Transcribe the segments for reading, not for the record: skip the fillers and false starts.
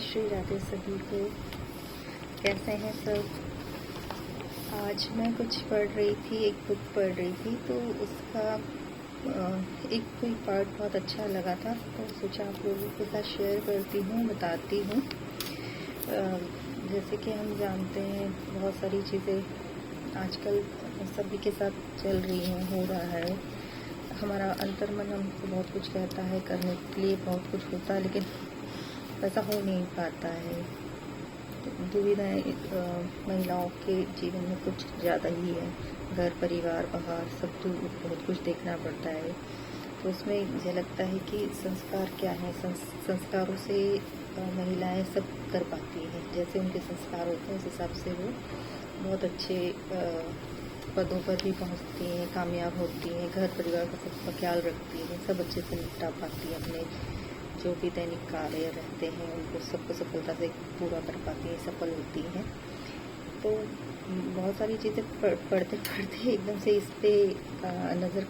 श्री राधे सभी को। कैसे हैं सब। आज मैं कुछ पढ़ रही थी, एक बुक पढ़ रही थी, तो उसका एक कोई पार्ट बहुत अच्छा लगा था, तो सोचा आप लोगों के साथ शेयर करती हूँ, बताती हूँ। जैसे कि हम जानते हैं बहुत सारी चीज़ें आजकल सभी के साथ चल रही हैं, हो रहा है। हमारा अंतर्मन हमको बहुत कुछ कहता है, करने के लिए बहुत कुछ होता है, लेकिन वैसा हो नहीं पाता है। दुविधाएं महिलाओं के जीवन में कुछ ज़्यादा ही है। घर परिवार बाहर सब तो बहुत कुछ देखना पड़ता है, तो उसमें झलकता है कि संस्कार क्या है। संस्कारों से महिलाएं सब कर पाती हैं, जैसे उनके संस्कार होते हैं उस हिसाब से वो बहुत अच्छे पदों पर भी पहुंचती हैं, कामयाब होती हैं, घर परिवार का सबका ख्याल रखती हैं, सब अच्छे से निपटा पाती हैं। अपने जो भी दैनिक कार्य रहते हैं उनको सबको सफलता से पूरा कर पाती हैं, सफल होती हैं। तो बहुत सारी चीज़ें पढ़ते पढ़ते एकदम से इस पे नज़र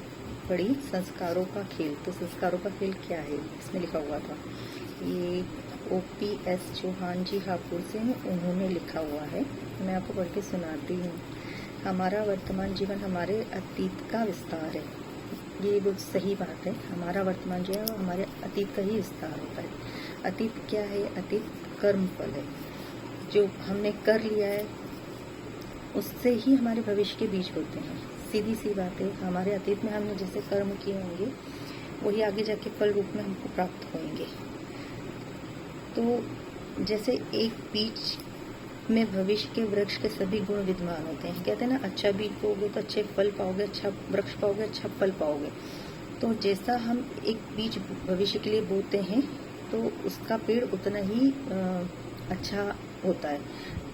पड़ी, संस्कारों का खेल। तो संस्कारों का खेल क्या है, इसमें लिखा हुआ था। ये OPS चौहान जी हापुड़ से हैं, उन्होंने लिखा हुआ है। मैं आपको पढ़ के सुनाती हूँ। हमारा वर्तमान जीवन हमारे अतीत का विस्तार है। ये बहुत सही बात है। हमारा वर्तमान जो है वो हमारे अतीत का ही विस्तार होता है। अतीत क्या है? अतीत कर्म फल है। जो हमने कर लिया है उससे ही हमारे भविष्य के बीज होते हैं। सीधी सी बात है। हमारे अतीत में हमने जैसे कर्म किए होंगे वही आगे जाके फल रूप में हमको प्राप्त होंगे। तो जैसे एक बीज में भविष्य के वृक्ष के सभी गुण विद्यमान होते हैं। कहते हैं ना, अच्छा बीज बोओगे तो अच्छे फल पाओगे, अच्छा वृक्ष पाओगे, अच्छा फल पाओगे। तो जैसा हम एक बीज भविष्य के लिए बोते हैं तो उसका पेड़ उतना ही अच्छा होता है।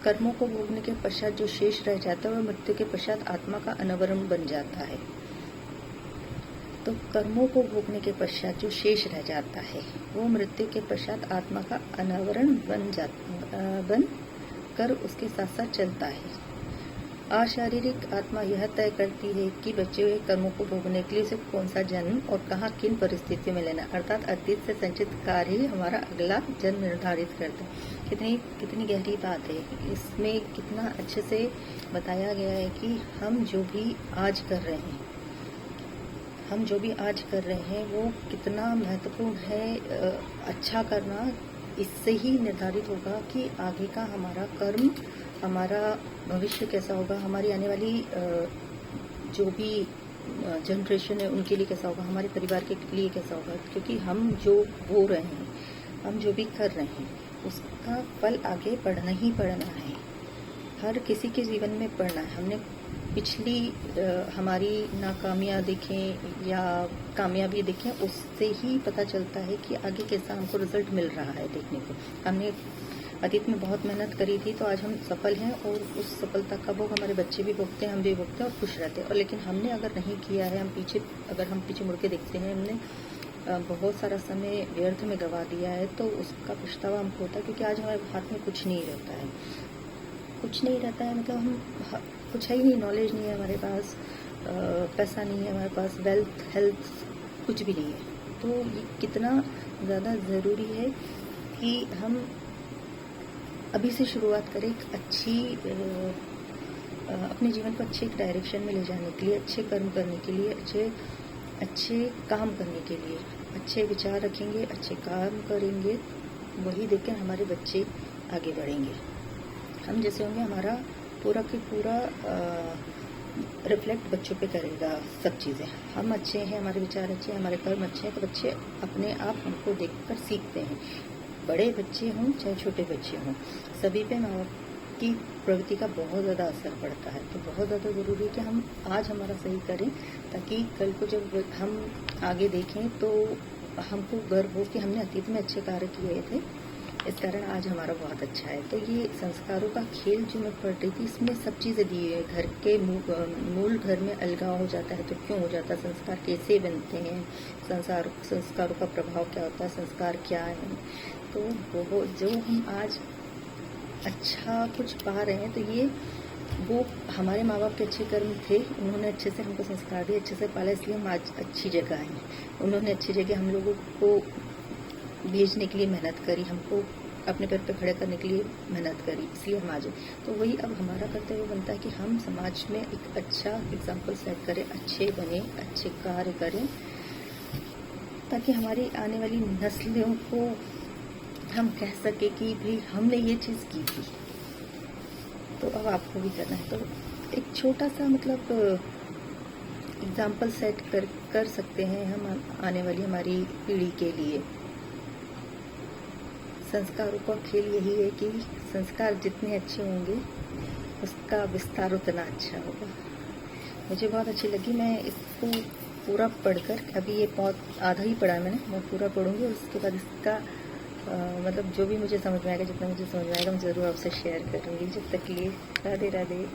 कर्मों को भोगने के पश्चात जो शेष रह जाता है वह मृत्यु के पश्चात आत्मा का अनावरण बन जाता है। तो कर्मों को भोगने के पश्चात जो शेष रह जाता है वो मृत्यु के पश्चात आत्मा का अनावरण बन कर उसके साथ साथ चलता है। अशारीरिक आत्मा यह तय करती है कि बचे हुए कर्मों को भोगने के लिए उसे कौन सा जन्म और कहाँ किन परिस्थितियों में लेना, अर्थात अतीत से संचित कार्य ही हमारा अगला जन्म निर्धारित करता है। कितनी गहरी बात है। इसमें कितना अच्छे से बताया गया है कि हम जो भी आज कर रहे हैं वो कितना महत्वपूर्ण है। अच्छा करना इससे ही निर्धारित होगा कि आगे का हमारा कर्म, हमारा भविष्य कैसा होगा, हमारी आने वाली जो भी जनरेशन है उनके लिए कैसा होगा, हमारे परिवार के लिए कैसा होगा। क्योंकि हम जो बो रहे हैं, हम जो भी कर रहे हैं उसका फल आगे पढ़ना ही पढ़ना है। हर किसी के जीवन में पढ़ना है। हमने पिछली हमारी नाकामियाँ देखें या कामयाबी देखें, उससे ही पता चलता है कि आगे कैसा हमको रिजल्ट मिल रहा है। देखने को हमने अतीत में बहुत मेहनत करी थी तो आज हम सफल हैं, और उस सफलता का भोग हमारे बच्चे भी भोगते हैं, हम भी भोगते हैं और खुश रहते हैं। और लेकिन हमने अगर नहीं किया है, अगर हम पीछे मुड़ के देखते हैं, हमने बहुत सारा समय व्यर्थ में गवा दिया है, तो उसका पछतावा हमको होता है। क्योंकि आज हमारे हाथ में कुछ नहीं रहता है, मतलब हम कुछ है ही नहीं, नॉलेज नहीं है हमारे पास, पैसा नहीं है हमारे पास, वेल्थ, हेल्थ कुछ भी नहीं है। तो ये कितना ज़्यादा ज़रूरी है कि हम अभी से शुरुआत करें एक अच्छी अपने जीवन को अच्छे एक डायरेक्शन में ले जाने के लिए, अच्छे कर्म करने के लिए, अच्छे काम करने के लिए। अच्छे विचार रखेंगे, अच्छे काम करेंगे, वही देख कर हमारे बच्चे आगे बढ़ेंगे। हम जैसे होंगे हमारा पूरा की पूरा रिफ्लेक्ट बच्चों पे करेगा सब चीज़ें। हम अच्छे हैं, हमारे विचार अच्छे हैं, हमारे कर्म अच्छे हैं, तो बच्चे अपने आप हमको देखकर सीखते हैं। बड़े बच्चे हों चाहे छोटे बच्चे हों, सभी पे माँ बाप की प्रवृत्ति का बहुत ज़्यादा असर पड़ता है। तो बहुत ज़्यादा ज़रूरी है कि हम आज हमारा सही करें, ताकि कल को जब हम आगे देखें तो हमको गर्व हो कि हमने अतीत में अच्छे कार्य किए थे, इस कारण आज हमारा बहुत अच्छा है। तो ये संस्कारों का खेल जो मैं पढ़ रही थी, इसमें सब चीज़ें दी है। घर के मूल घर में अलगाव हो जाता है तो क्यों हो जाता है, संस्कार कैसे बनते हैं, संस्कारों का प्रभाव क्या होता है, संस्कार क्या है। तो वो जो हम आज अच्छा कुछ पा रहे हैं, तो ये वो हमारे माँ बाप के अच्छे कर्म थे, उन्होंने अच्छे से हमको संस्कार दिए, अच्छे से पाला, इसलिए हम आज अच्छी जगह हैं। उन्होंने अच्छी जगह हम लोगों को भेजने के लिए मेहनत करी, हमको अपने पैर पे खड़े करने के लिए मेहनत करी, इसलिए हम आज। तो वही अब हमारा कर्तव्य बनता है कि हम समाज में एक अच्छा एग्जाम्पल सेट करें, अच्छे बने, अच्छे कार्य करें, ताकि हमारी आने वाली नस्लों को हम कह सके कि भाई हमने ये चीज़ की थी, तो अब आपको भी करना है। तो एक छोटा सा मतलब एग्जाम्पल सेट कर सकते हैं हम आने वाली हमारी पीढ़ी के लिए। संस्कारों का खेल यही है कि संस्कार जितने अच्छे होंगे उसका विस्तार उतना अच्छा होगा। मुझे बहुत अच्छी लगी, मैं इसको पूरा पढ़कर, अभी ये बहुत आधा ही पढ़ा है मैंने, मैं पूरा पढ़ूंगी और उसके बाद इसका मतलब जो भी मुझे समझ में आएगा, जितना मुझे समझ में आएगा, मैं ज़रूर आपसे शेयर करूँगी। जब तक के लिए राधे राधे।